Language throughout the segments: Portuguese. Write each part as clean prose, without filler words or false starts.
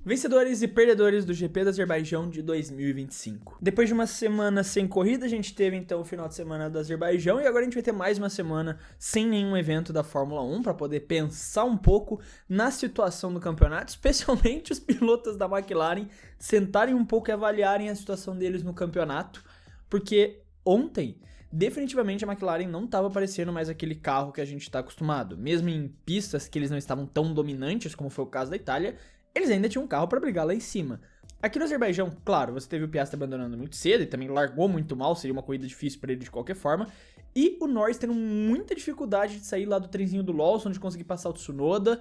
Vencedores e perdedores do GP do Azerbaijão de 2025. Depois de uma semana sem corrida, a gente teve então o final de semana do Azerbaijão e agora a gente vai ter mais uma semana sem nenhum evento da Fórmula 1 para poder pensar um pouco na situação do campeonato, especialmente os pilotos da McLaren sentarem um pouco e avaliarem a situação deles no campeonato, porque ontem definitivamente a McLaren não estava parecendo mais aquele carro que a gente está acostumado, mesmo em pistas que eles não estavam tão dominantes como foi o caso da Itália. Eles ainda tinham um carro para brigar lá em cima. Aqui no Azerbaijão, claro, você teve o Piastri abandonando muito cedo e também largou muito mal, seria uma corrida difícil para ele de qualquer forma. E o Norris tendo muita dificuldade de sair lá do trenzinho do Lawson, de conseguir passar o Tsunoda.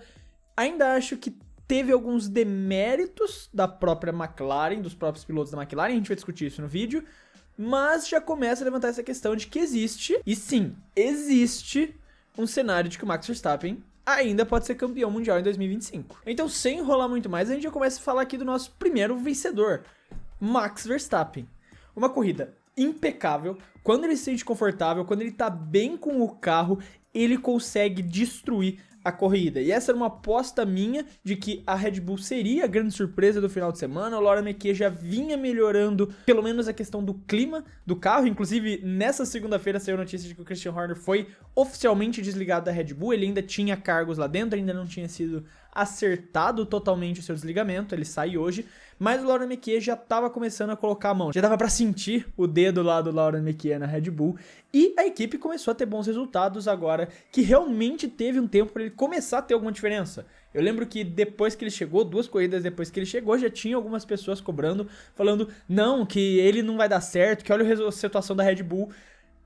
Ainda acho que teve alguns deméritos da própria McLaren, dos próprios pilotos da McLaren, a gente vai discutir isso no vídeo. Mas já começa a levantar essa questão de que existe, e sim, existe um cenário de que o Max Verstappen ainda pode ser campeão mundial em 2025. Então, sem enrolar muito mais, a gente já começa a falar aqui do nosso primeiro vencedor, Max Verstappen. Uma corrida impecável, quando ele se sente confortável, quando ele tá bem com o carro, ele consegue destruir a corrida. E essa era uma aposta minha de que a Red Bull seria a grande surpresa do final de semana. O Laurent Mekies já vinha melhorando, pelo menos a questão do clima do carro. Inclusive, nessa segunda-feira saiu a notícia de que o Christian Horner foi oficialmente desligado da Red Bull. Ele ainda tinha cargos lá dentro, ainda não tinha sido acertado totalmente o seu desligamento. Ele sai hoje. Mas o Laurent Mekies já estava começando a colocar a mão. Já dava para sentir o dedo lá do Laurent Mekies na Red Bull. E a equipe começou a ter bons resultados agora, que realmente teve um tempo para ele começar a ter alguma diferença. Eu lembro que depois que ele chegou, 2 corridas depois que ele chegou, já tinha algumas pessoas cobrando, falando, não, que ele não vai dar certo, que olha a situação da Red Bull.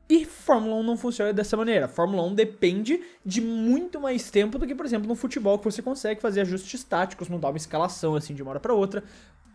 E Fórmula 1 não funciona dessa maneira. Fórmula 1 depende de muito mais tempo do que, por exemplo, no futebol, que você consegue fazer ajustes táticos, mudar uma escalação assim de uma hora para outra.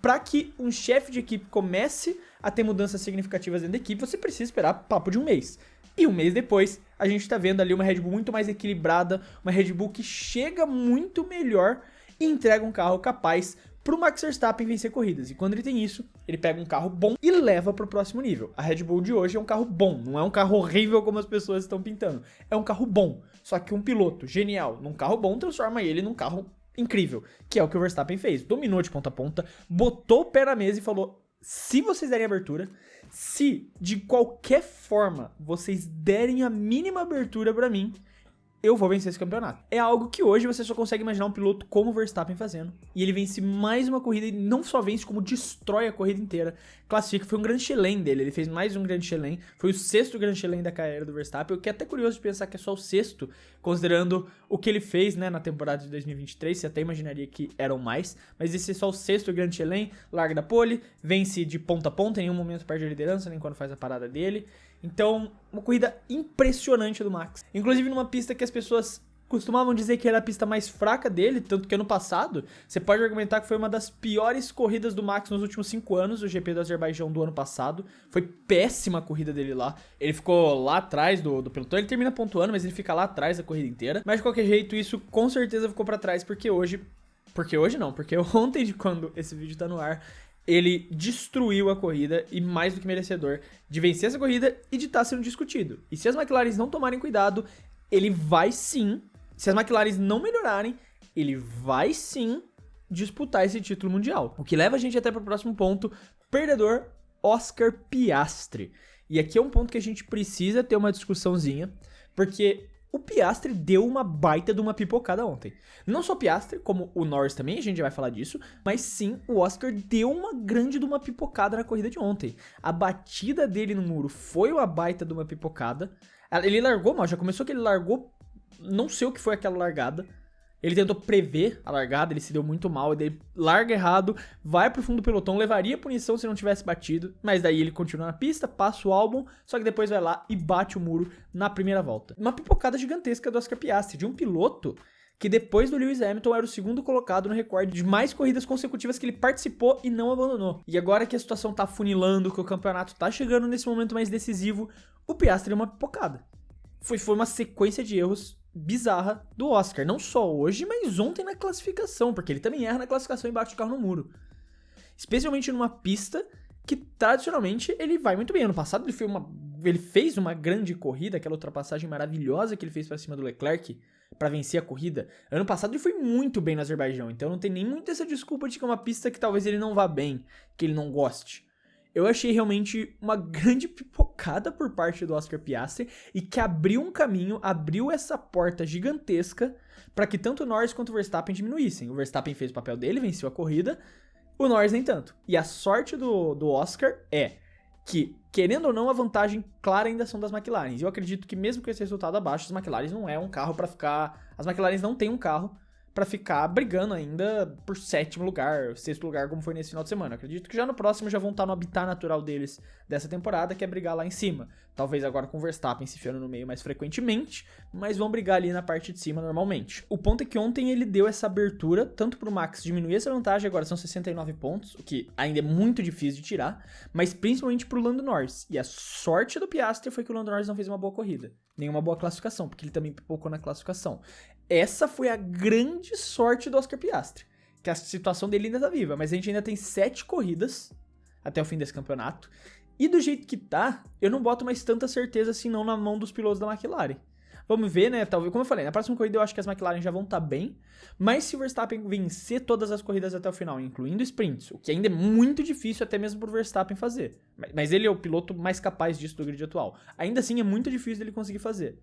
Para que um chefe de equipe comece a ter mudanças significativas dentro da equipe, você precisa esperar papo de um mês. E um mês depois, a gente tá vendo ali uma Red Bull muito mais equilibrada, uma Red Bull que chega muito melhor e entrega um carro capaz pro Max Verstappen vencer corridas. E quando ele tem isso, ele pega um carro bom e leva pro próximo nível. A Red Bull de hoje é um carro bom, não é um carro horrível como as pessoas estão pintando. É um carro bom, só que um piloto genial num carro bom transforma ele num carro incrível, que é o que o Verstappen fez. Dominou de ponta a ponta, botou o pé na mesa e falou, se vocês derem abertura, se de qualquer forma vocês derem a mínima abertura pra mim, eu vou vencer esse campeonato. É algo que hoje você só consegue imaginar um piloto como o Verstappen fazendo. E ele vence mais uma corrida e não só vence, como destrói a corrida inteira. Classifica, foi um grande chelem dele, ele fez mais um grande chelem. Foi o 6º grande chelem da carreira do Verstappen, o que é até curioso de pensar que é só o 6º, considerando o que ele fez, né, na temporada de 2023, você até imaginaria que eram mais. Mas esse é só o 6º grande chelem, larga da pole, vence de ponta a ponta, em nenhum momento perde a liderança, nem quando faz a parada dele. Então, uma corrida impressionante do Max. Inclusive numa pista que as pessoas costumavam dizer que era a pista mais fraca dele, tanto que ano passado, você pode argumentar que foi uma das piores corridas do Max nos últimos 5 anos, o GP do Azerbaijão do ano passado. Foi péssima a corrida dele lá. Ele ficou lá atrás do pelotão, ele termina pontuando, mas ele fica lá atrás a corrida inteira. Mas de qualquer jeito, isso com certeza ficou pra trás, porque ontem, quando esse vídeo tá no ar, ele destruiu a corrida e mais do que merecedor de vencer essa corrida e de estar sendo discutido. E se as McLarens não tomarem cuidado, ele vai sim, se as McLarens não melhorarem, ele vai sim disputar esse título mundial. O que leva a gente até para o próximo ponto, perdedor Oscar Piastri. E aqui é um ponto que a gente precisa ter uma discussãozinha, porque o Piastri deu uma baita de uma pipocada ontem. Não só o Piastri, como o Norris também, a gente já vai falar disso, mas sim, o Oscar deu uma grande de uma pipocada na corrida de ontem. A batida dele no muro foi uma baita de uma pipocada. Ele largou mal, já começou que ele largou, não sei o que foi aquela largada. Ele tentou prever a largada, ele se deu muito mal, ele larga errado, vai pro fundo do pelotão, levaria punição se não tivesse batido, mas daí ele continua na pista, passa o álbum, só que depois vai lá e bate o muro na primeira volta. Uma pipocada gigantesca do Oscar Piastri, de um piloto que depois do Lewis Hamilton era o 2º colocado no recorde de mais corridas consecutivas que ele participou e não abandonou. E agora que a situação tá funilando, que o campeonato tá chegando nesse momento mais decisivo, o Piastri é uma pipocada. Foi uma sequência de erros bizarra do Oscar, não só hoje, mas ontem na classificação, porque ele também erra na classificação e bate o carro no muro. Especialmente numa pista que tradicionalmente ele vai muito bem. Ano passado ele fez uma grande corrida, aquela ultrapassagem maravilhosa que ele fez pra cima do Leclerc, pra vencer a corrida. Ano passado ele foi muito bem no Azerbaijão, então não tem nem muito essa desculpa de que é uma pista que talvez ele não vá bem, que ele não goste. Eu achei realmente uma grande pipocada por parte do Oscar Piastri e que abriu um caminho, abriu essa porta gigantesca para que tanto o Norris quanto o Verstappen diminuíssem. O Verstappen fez o papel dele, venceu a corrida, o Norris nem tanto. E a sorte do Oscar é que, querendo ou não, a vantagem clara ainda são das McLaren. E eu acredito que mesmo com esse resultado abaixo, as McLaren não é um carro para ficar... As McLaren não tem um carro pra ficar brigando ainda por 7º lugar, 6º lugar, como foi nesse final de semana. Acredito que já no próximo já vão estar no habitat natural deles dessa temporada, que é brigar lá em cima. Talvez agora com o Verstappen se enfiando no meio mais frequentemente, mas vão brigar ali na parte de cima normalmente. O ponto é que ontem ele deu essa abertura, tanto pro Max diminuir essa vantagem, agora são 69 pontos, o que ainda é muito difícil de tirar, mas principalmente pro Lando Norris. E a sorte do Piastri foi que o Lando Norris não fez uma boa corrida, nenhuma boa classificação, porque ele também pipocou na classificação. Essa foi a grande sorte do Oscar Piastri, que a situação dele ainda tá viva, mas a gente ainda tem 7 corridas até o fim desse campeonato, e do jeito que tá, eu não boto mais tanta certeza assim não na mão dos pilotos da McLaren. Vamos ver, né, talvez, como eu falei, na próxima corrida eu acho que as McLaren já vão estar bem, mas se o Verstappen vencer todas as corridas até o final, incluindo sprints, o que ainda é muito difícil até mesmo pro Verstappen fazer, mas ele é o piloto mais capaz disso do grid atual, ainda assim é muito difícil dele conseguir fazer.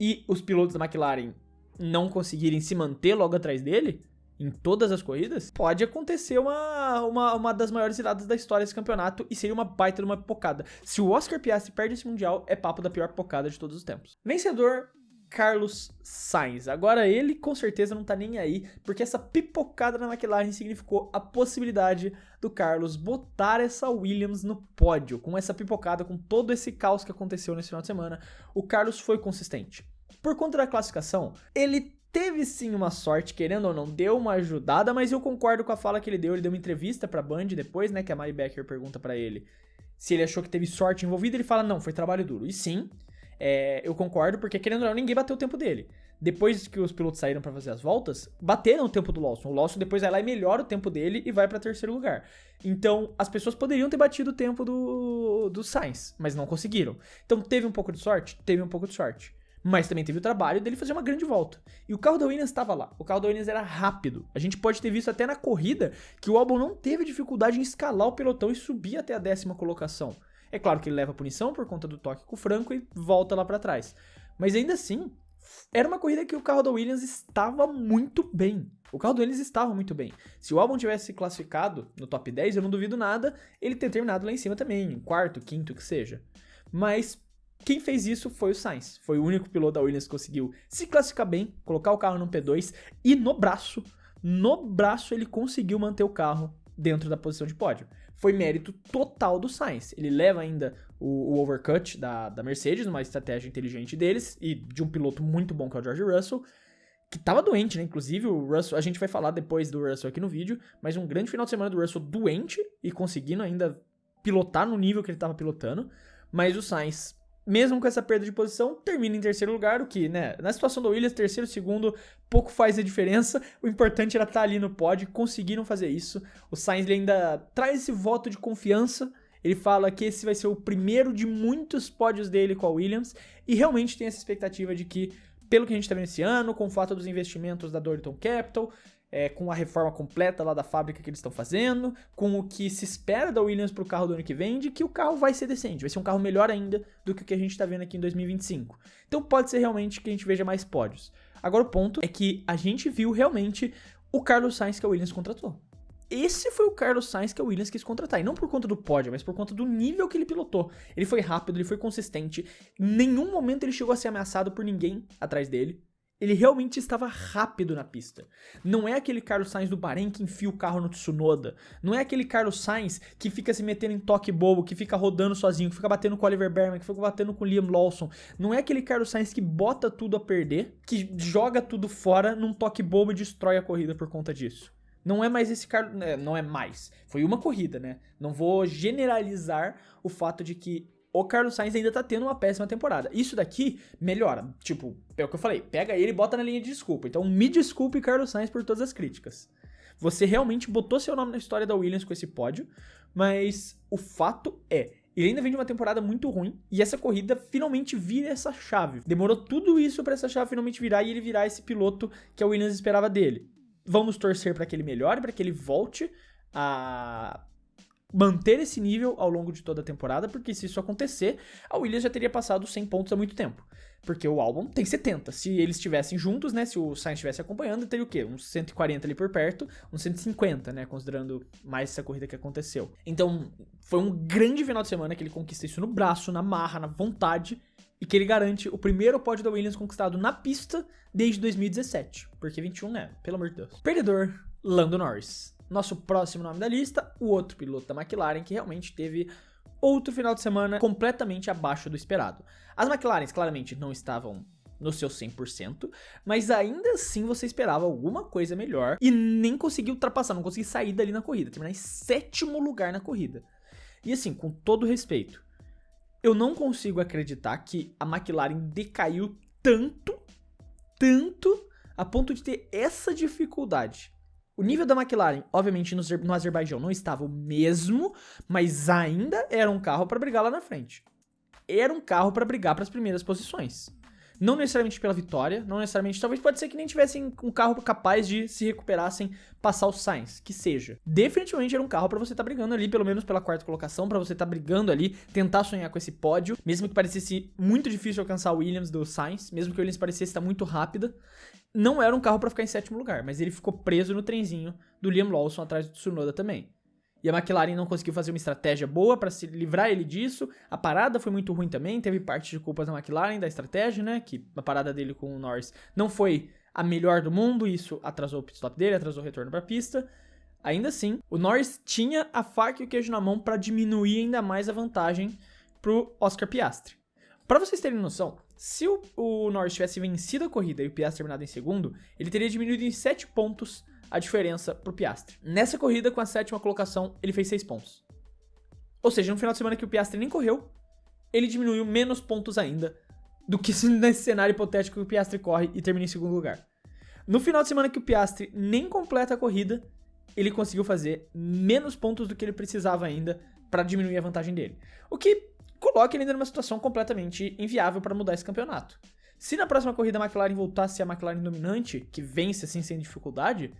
E os pilotos da McLaren não conseguirem se manter logo atrás dele, em todas as corridas, pode acontecer uma das maiores viradas da história desse campeonato e seria uma baita de uma pipocada. Se o Oscar Piastri perde esse Mundial, é papo da pior pipocada de todos os tempos. Vencedor, Carlos Sainz. Agora ele com certeza não tá nem aí, porque essa pipocada na McLaren significou a possibilidade do Carlos botar essa Williams no pódio. Com essa pipocada, com todo esse caos que aconteceu nesse final de semana, o Carlos foi consistente. Por conta da classificação, ele teve sim uma sorte, querendo ou não, deu uma ajudada, mas eu concordo com a fala que ele deu uma entrevista pra Band depois, né, que a Mari Becker pergunta pra ele se ele achou que teve sorte envolvida, ele fala, não, foi trabalho duro. E sim, eu concordo, porque querendo ou não, ninguém bateu o tempo dele. Depois que os pilotos saíram pra fazer as voltas, bateram o tempo do Lawson. O Lawson depois vai lá e melhora o tempo dele e vai pra 3º lugar. Então, as pessoas poderiam ter batido o tempo do Sainz, mas não conseguiram. Então, teve um pouco de sorte? Teve um pouco de sorte. Mas também teve o trabalho dele fazer uma grande volta. E o carro da Williams estava lá. O carro da Williams era rápido. A gente pode ter visto até na corrida que o Albon não teve dificuldade em escalar o pelotão e subir até a 10ª colocação. É claro que ele leva a punição por conta do toque com o Franco e volta lá para trás. Mas ainda assim, era uma corrida que o carro da Williams estava muito bem. O carro da Williams estava muito bem. Se o Albon tivesse classificado no top 10, eu não duvido nada ele ter terminado lá em cima também, em 4º, 5º, que seja. Mas quem fez isso foi o Sainz. Foi o único piloto da Williams que conseguiu se classificar bem, colocar o carro no P2 e no braço ele conseguiu manter o carro dentro da posição de pódio. Foi mérito total do Sainz. Ele leva ainda o overcut da Mercedes, numa estratégia inteligente deles e de um piloto muito bom que é o George Russell, que tava doente, né? Inclusive o Russell, a gente vai falar depois do Russell aqui no vídeo, mas um grande final de semana do Russell doente e conseguindo ainda pilotar no nível que ele tava pilotando, mas o Sainz, mesmo com essa perda de posição, termina em 3º lugar, o que, né, na situação do Williams, 3º, 2º, pouco faz a diferença, o importante era estar ali no pódio, conseguiram fazer isso, o Sainz ele ainda traz esse voto de confiança, ele fala que esse vai ser o primeiro de muitos pódios dele com a Williams, e realmente tem essa expectativa de que, pelo que a gente tá vendo esse ano, com o fato dos investimentos da Dorilton Capital, com a reforma completa lá da fábrica que eles estão fazendo, com o que se espera da Williams pro carro do ano que vem, de que o carro vai ser decente, vai ser um carro melhor ainda do que o que a gente tá vendo aqui em 2025. Então pode ser realmente que a gente veja mais pódios. Agora o ponto é que a gente viu realmente o Carlos Sainz que a Williams contratou. Esse foi o Carlos Sainz que a Williams quis contratar, e não por conta do pódio, mas por conta do nível que ele pilotou. Ele foi rápido, ele foi consistente, em nenhum momento ele chegou a ser ameaçado por ninguém atrás dele. Ele realmente estava rápido na pista. Não é aquele Carlos Sainz do Bahrein que enfia o carro no Tsunoda. Não é aquele Carlos Sainz que fica se metendo em toque bobo, que fica rodando sozinho, que fica batendo com o Oliver Berman, que fica batendo com o Liam Lawson. Não é aquele Carlos Sainz que bota tudo a perder, que joga tudo fora num toque bobo e destrói a corrida por conta disso. Não é mais esse Carlos... Não é mais. Foi uma corrida, né? Não vou generalizar o fato de que o Carlos Sainz ainda tá tendo uma péssima temporada. Isso daqui melhora. Tipo, é o que eu falei. Pega ele e bota na linha de desculpa. Então me desculpe, Carlos Sainz, por todas as críticas. Você realmente botou seu nome na história da Williams com esse pódio. Mas o fato é, Ele ainda vem de uma temporada muito ruim, e essa corrida finalmente vira essa chave. Demorou tudo isso pra essa chave finalmente virar e ele virar esse piloto que a Williams esperava dele. Vamos torcer pra que ele melhore, pra que ele volte a manter esse nível ao longo de toda a temporada, porque se isso acontecer, a Williams já teria passado 100 pontos há muito tempo. Porque o Albon tem 70. Se eles estivessem juntos, né, se o Sainz estivesse acompanhando, teria o quê? Uns 140 ali por perto, uns 150, né, considerando mais essa corrida que aconteceu. Então, foi um grande final de semana que ele conquista isso no braço, na marra, na vontade, e que ele garante o primeiro pódio da Williams conquistado na pista desde 2017. Porque 21, né, pelo amor de Deus. Perdedor, Lando Norris. Nosso próximo nome da lista, o outro piloto da McLaren, que realmente teve outro final de semana completamente abaixo do esperado. As McLarens claramente não estavam no seu 100%, mas ainda assim você esperava alguma coisa melhor e nem conseguiu ultrapassar, não conseguiu sair dali na corrida, terminar em 7º lugar na corrida. E assim, com todo respeito, eu não consigo acreditar que a McLaren decaiu tanto, a ponto de ter essa dificuldade. O nível da McLaren, obviamente, no Azerbaijão não estava o mesmo, mas ainda era um carro para brigar lá na frente. Era um carro para brigar para as primeiras posições. Não necessariamente pela vitória, não necessariamente, talvez pode ser que nem tivessem um carro capaz de se recuperar sem passar o Sainz, que seja. Definitivamente era um carro para você estar brigando ali, pelo menos pela 4ª colocação, para você estar brigando ali, tentar sonhar com esse pódio, mesmo que parecesse muito difícil alcançar o Williams do Sainz, mesmo que o Williams parecesse estar muito rápida. Não era um carro para ficar em 7º lugar, mas ele ficou preso no trenzinho do Liam Lawson atrás do Tsunoda também. E a McLaren não conseguiu fazer uma estratégia boa para se livrar ele disso. A parada foi muito ruim também, teve parte de culpas da McLaren, da estratégia, né? Que a parada dele com o Norris não foi a melhor do mundo, isso atrasou o pit stop dele, atrasou o retorno para a pista. Ainda assim, o Norris tinha a faca e o queijo na mão para diminuir ainda mais a vantagem pro Oscar Piastri. Para vocês terem noção, se o Norris tivesse vencido a corrida e o Piastri terminado em segundo, ele teria diminuído em 7 pontos a diferença pro Piastri. Nessa corrida, com a 7ª colocação, ele fez 6 pontos. Ou seja, no final de semana que o Piastri nem correu, ele diminuiu menos pontos ainda do que nesse cenário hipotético que o Piastri corre e termina em segundo lugar. No final de semana que o Piastri nem completa a corrida, ele conseguiu fazer menos pontos do que ele precisava ainda para diminuir a vantagem dele. O que coloca ele ainda numa situação completamente inviável para mudar esse campeonato. Se na próxima corrida a McLaren voltasse a McLaren dominante, que vence assim sem dificuldade,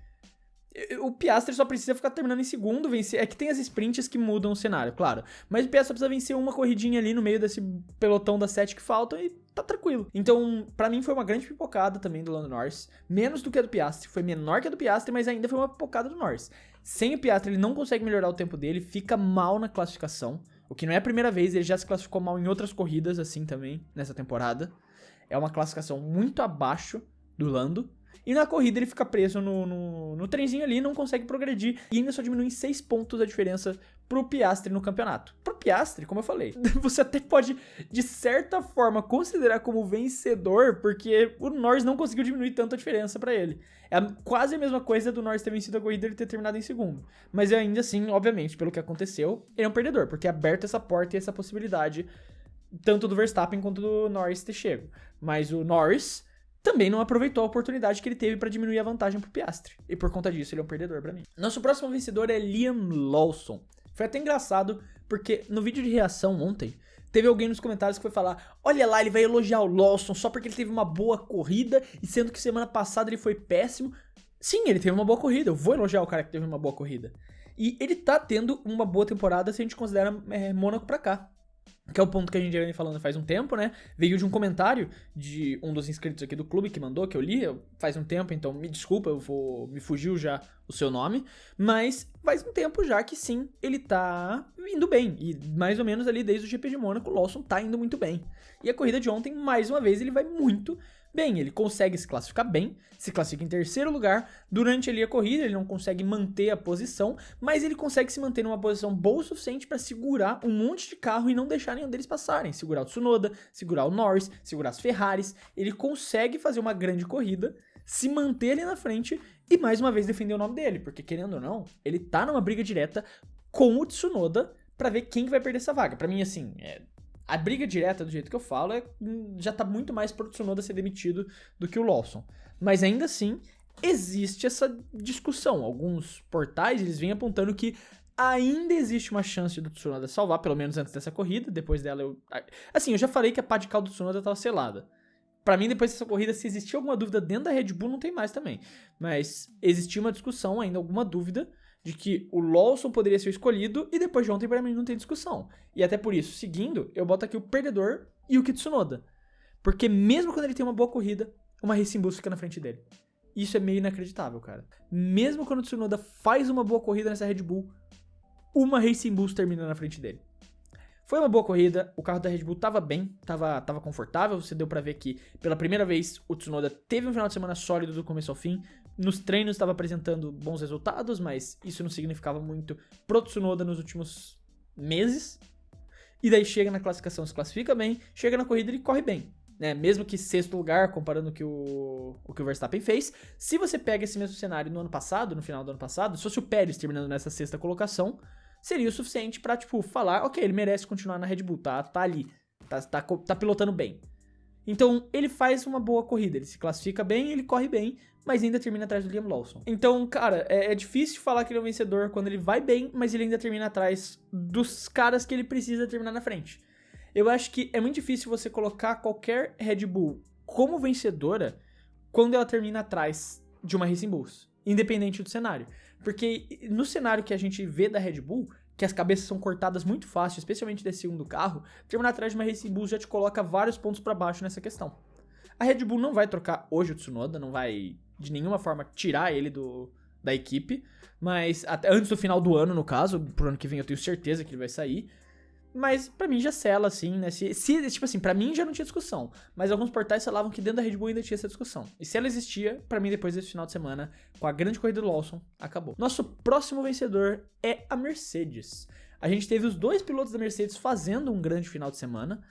o Piastri só precisa ficar terminando em segundo, vencer. É que tem as sprints que mudam o cenário, claro. Mas o Piastri só precisa vencer uma corridinha ali no meio desse pelotão das 7 que faltam e tá tranquilo. Então, pra mim foi uma grande pipocada também do Lando Norris. Menos do que a do Piastri. Foi menor que a do Piastri, mas ainda foi uma pipocada do Norris. Sem o Piastri, ele não consegue melhorar o tempo dele, fica mal na classificação. O que não é a primeira vez, ele já se classificou mal em outras corridas assim também, nessa temporada. É uma classificação muito abaixo do Lando. E na corrida ele fica preso no trenzinho ali, não consegue progredir. E ainda só diminui em 6 pontos a diferença pro Piastri no campeonato. Pro Piastri, como eu falei, você até pode, de certa forma, considerar como vencedor, porque o Norris não conseguiu diminuir tanto a diferença pra ele. É quase a mesma coisa do Norris ter vencido a corrida e ele ter terminado em segundo. Mas ainda assim, obviamente, pelo que aconteceu, ele é um perdedor, porque é aberta essa porta e essa possibilidade, tanto do Verstappen quanto do Norris ter chego. Mas o Norris também não aproveitou a oportunidade que ele teve para diminuir a vantagem pro Piastri. E por conta disso, ele é um perdedor para mim. Nosso próximo vencedor é Liam Lawson. Foi até engraçado, porque no vídeo de reação ontem, teve alguém nos comentários que foi falar: olha lá, ele vai elogiar o Lawson só porque ele teve uma boa corrida, e sendo que semana passada ele foi péssimo. Sim, ele teve uma boa corrida, eu vou elogiar o cara que teve uma boa corrida. E ele tá tendo uma boa temporada se a gente considera Mônaco pra cá. Que é o ponto que a gente já vem falando faz um tempo, né? Veio de um comentário de um dos inscritos aqui do clube que mandou, que eu li faz um tempo, então me desculpa, me fugiu já o seu nome. Mas faz um tempo já que sim, ele tá indo bem. E mais ou menos ali desde o GP de Mônaco, o Lawson tá indo muito bem. E a corrida de ontem, mais uma vez, ele vai muito bem. Ele consegue se classificar bem, se classifica em 3º lugar. Durante ali a corrida, ele não consegue manter a posição, mas ele consegue se manter numa posição boa o suficiente para segurar um monte de carro e não deixar nenhum deles passarem. Segurar o Tsunoda, segurar o Norris, segurar as Ferraris. Ele consegue fazer uma grande corrida, se manter ali na frente e mais uma vez defender o nome dele, porque querendo ou não, ele tá numa briga direta com o Tsunoda para ver quem que vai perder essa vaga. Para mim, assim, a briga direta, do jeito que eu falo, já tá muito mais pro Tsunoda ser demitido do que o Lawson. Mas ainda assim, existe essa discussão. Alguns portais, eles vêm apontando que ainda existe uma chance do Tsunoda salvar, pelo menos antes dessa corrida. Depois dela eu já falei que a pá de cal do Tsunoda tava selada. Pra mim, depois dessa corrida, se existia alguma dúvida dentro da Red Bull, não tem mais também. Mas existia uma discussão, ainda alguma dúvida, de que o Lawson poderia ser escolhido, e depois de ontem, pra mim, não tem discussão. E até por isso, seguindo, eu boto aqui o perdedor e o Tsunoda. Porque mesmo quando ele tem uma boa corrida, uma Racing Bull fica na frente dele. Isso é meio inacreditável, cara. Mesmo quando o Tsunoda faz uma boa corrida nessa Red Bull, uma Racing Bull termina na frente dele. Foi uma boa corrida, o carro da Red Bull tava bem, tava confortável, você deu pra ver que pela primeira vez o Tsunoda teve um final de semana sólido do começo ao fim, nos treinos estava apresentando bons resultados, mas isso não significava muito pro Tsunoda nos últimos meses, e daí chega na classificação, se classifica bem, chega na corrida e corre bem, né? Mesmo que sexto lugar, comparando o que o Verstappen fez. Se você pega esse mesmo cenário no ano passado, no final do ano passado, se fosse o Pérez terminando nessa sexta colocação, seria o suficiente pra, tipo, falar, ok, ele merece continuar na Red Bull, tá ali, tá pilotando bem. Então, ele faz uma boa corrida, ele se classifica bem, ele corre bem, mas ainda termina atrás do Liam Lawson. Então, cara, é difícil falar que ele é um vencedor quando ele vai bem, mas ele ainda termina atrás dos caras que ele precisa terminar na frente. Eu acho que é muito difícil você colocar qualquer Red Bull como vencedora quando ela termina atrás de uma Racing Bull, independente do cenário. Porque no cenário que a gente vê da Red Bull, que as cabeças são cortadas muito fácil, especialmente desse segundo carro, terminar atrás de uma Racing Bull já te coloca vários pontos pra baixo nessa questão. A Red Bull não vai trocar hoje o Tsunoda, não vai de nenhuma forma tirar ele da equipe, mas até antes do final do ano, no caso, pro ano que vem eu tenho certeza que ele vai sair. Mas pra mim já sela, assim, né? Tipo assim, pra mim já não tinha discussão. Mas alguns portais falavam que dentro da Red Bull ainda tinha essa discussão. E se ela existia, pra mim depois desse final de semana, com a grande corrida do Lawson, acabou. Nosso próximo vencedor é a Mercedes. A gente teve os dois pilotos da Mercedes fazendo um grande final de semana.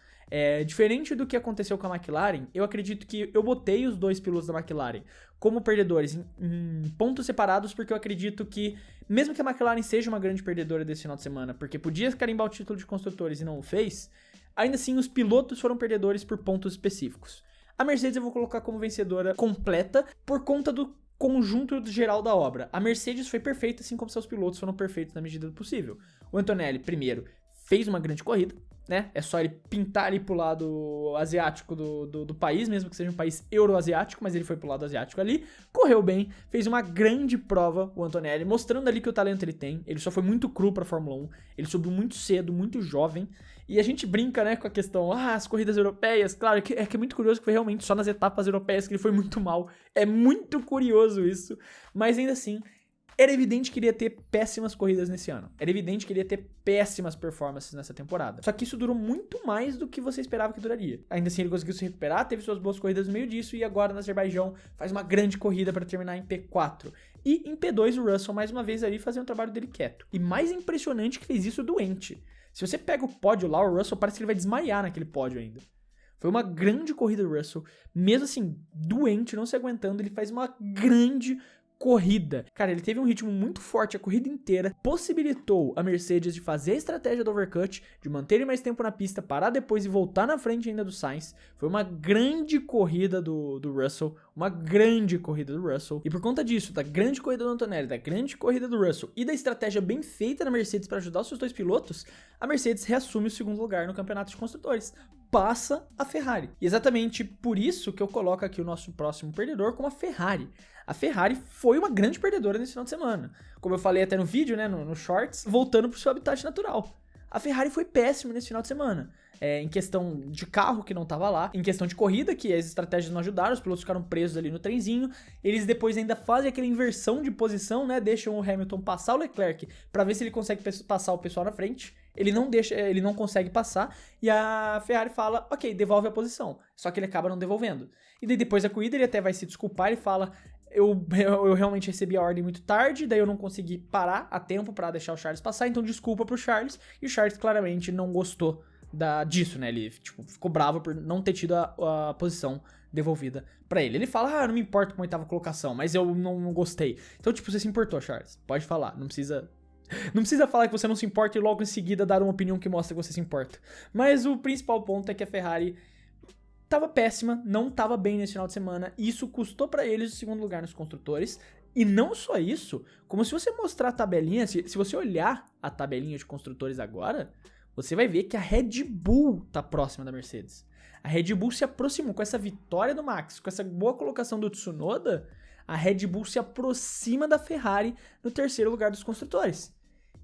Diferente do que aconteceu com a McLaren, eu acredito que eu botei os dois pilotos da McLaren como perdedores em pontos separados, porque eu acredito que, mesmo que a McLaren seja uma grande perdedora desse final de semana, porque podia carimbar o título de construtores e não o fez, ainda assim os pilotos foram perdedores por pontos específicos. A Mercedes eu vou colocar como vencedora completa por conta do conjunto geral da obra. A Mercedes foi perfeita, assim como seus pilotos foram perfeitos na medida do possível. O Antonelli, primeiro, fez uma grande corrida, né? É só ele pintar ali pro lado asiático do país, mesmo que seja um país euroasiático, mas ele foi pro lado asiático ali, correu bem, fez uma grande prova, o Antonelli, mostrando ali que o talento ele tem. Ele só foi muito cru pra Fórmula 1, ele subiu muito cedo, muito jovem, e a gente brinca, né, com a questão, as corridas europeias, claro, que é muito curioso que foi realmente só nas etapas europeias que ele foi muito mal, é muito curioso isso, mas ainda assim, era evidente que ele ia ter péssimas corridas nesse ano. Era evidente que ele ia ter péssimas performances nessa temporada. Só que isso durou muito mais do que você esperava que duraria. Ainda assim, ele conseguiu se recuperar, teve suas boas corridas no meio disso, e agora no Azerbaijão faz uma grande corrida para terminar em P4. E em P2 o Russell, mais uma vez ali, fazendo um trabalho dele quieto. E mais impressionante que fez isso doente. Se você pega o pódio lá, o Russell parece que ele vai desmaiar naquele pódio ainda. Foi uma grande corrida do Russell. Mesmo assim, doente, não se aguentando, ele faz uma grande corrida. Cara, ele teve um ritmo muito forte a corrida inteira, possibilitou a Mercedes de fazer a estratégia do overcut, de manter ele mais tempo na pista, parar depois e voltar na frente ainda do Sainz. Foi uma grande corrida do Russell, uma grande corrida do Russell. E por conta disso, da grande corrida do Antonelli, da grande corrida do Russell e da estratégia bem feita na Mercedes para ajudar os seus dois pilotos, a Mercedes reassume o segundo lugar no campeonato de construtores. Passa a Ferrari. E exatamente por isso que eu coloco aqui o nosso próximo perdedor como a Ferrari. A Ferrari foi uma grande perdedora nesse final de semana. Como eu falei até no vídeo, né, no Shorts, voltando pro seu habitat natural. A Ferrari foi péssima nesse final de semana. Em questão de carro, que não tava lá. Em questão de corrida, que as estratégias não ajudaram. Os pilotos ficaram presos ali no trenzinho. Eles depois ainda fazem aquela inversão de posição, né? Deixam o Hamilton passar o Leclerc pra ver se ele consegue passar o pessoal na frente. Ele não consegue passar. E a Ferrari fala, ok, devolve a posição. Só que ele acaba não devolvendo. E daí depois da corrida ele até vai se desculpar. Ele fala, eu realmente recebi a ordem muito tarde, daí eu não consegui parar a tempo pra deixar o Charles passar, então desculpa pro Charles. E o Charles claramente não gostou disso, né? Ele ficou bravo por não ter tido a posição devolvida pra ele. Ele fala, não me importa com a oitava colocação, mas eu não gostei. Então, você se importou, Charles. Pode falar, não precisa falar que você não se importa e logo em seguida dar uma opinião que mostra que você se importa. Mas o principal ponto é que a Ferrari tava péssima, não tava bem nesse final de semana, e isso custou pra eles o segundo lugar nos construtores. E não só isso, como se você mostrar a tabelinha, se você olhar a tabelinha de construtores agora, você vai ver que a Red Bull tá próxima da Mercedes. A Red Bull se aproximou com essa vitória do Max, com essa boa colocação do Tsunoda, a Red Bull se aproxima da Ferrari no terceiro lugar dos construtores.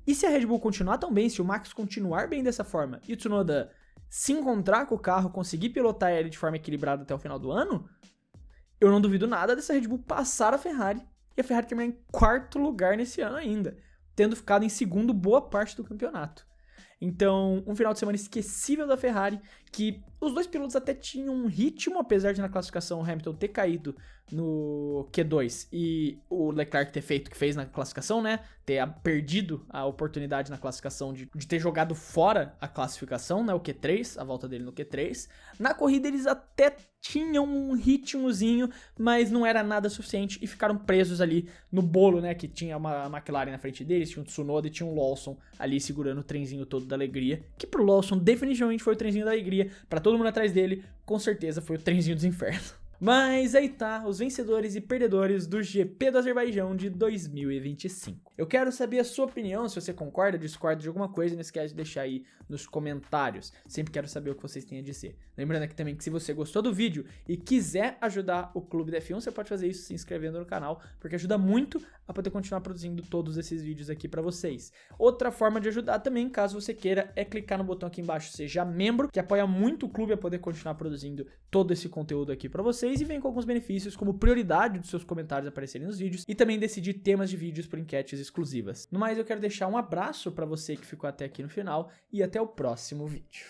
E se a Red Bull continuar tão bem, se o Max continuar bem dessa forma e o Tsunoda se encontrar com o carro, conseguir pilotar ele de forma equilibrada até o final do ano, eu não duvido nada dessa Red Bull passar a Ferrari e a Ferrari terminar em quarto lugar nesse ano ainda, tendo ficado em segundo boa parte do campeonato. Então, um final de semana esquecível da Ferrari, que os dois pilotos até tinham um ritmo, apesar de na classificação o Hamilton ter caído no Q2 e o Leclerc ter feito o que fez na classificação, né? Ter perdido a oportunidade na classificação de ter jogado fora a classificação, né? O Q3, a volta dele no Q3. Na corrida eles até tinham um ritmozinho, mas não era nada suficiente e ficaram presos ali no bolo, né? Que tinha uma McLaren na frente deles, tinha um Tsunoda e tinha um Lawson ali segurando o trenzinho todo da alegria. Que pro Lawson definitivamente foi o trenzinho da alegria, pra todo mundo atrás dele, com certeza foi o trenzinho dos infernos. Mas aí tá, os vencedores e perdedores do GP do Azerbaijão de 2025. Eu quero saber a sua opinião, se você concorda, discorda de alguma coisa, não esquece de deixar aí nos comentários. Sempre quero saber o que vocês têm a dizer. Lembrando aqui também que se você gostou do vídeo e quiser ajudar o Clube da F1, você pode fazer isso se inscrevendo no canal, porque ajuda muito a poder continuar produzindo todos esses vídeos aqui pra vocês. Outra forma de ajudar também, caso você queira, é clicar no botão aqui embaixo, seja membro, que apoia muito o clube a poder continuar produzindo todo esse conteúdo aqui pra vocês e vem com alguns benefícios, como prioridade dos seus comentários aparecerem nos vídeos e também decidir temas de vídeos por enquetes exclusivas. No mais, eu quero deixar um abraço pra você que ficou até aqui no final e até o próximo vídeo.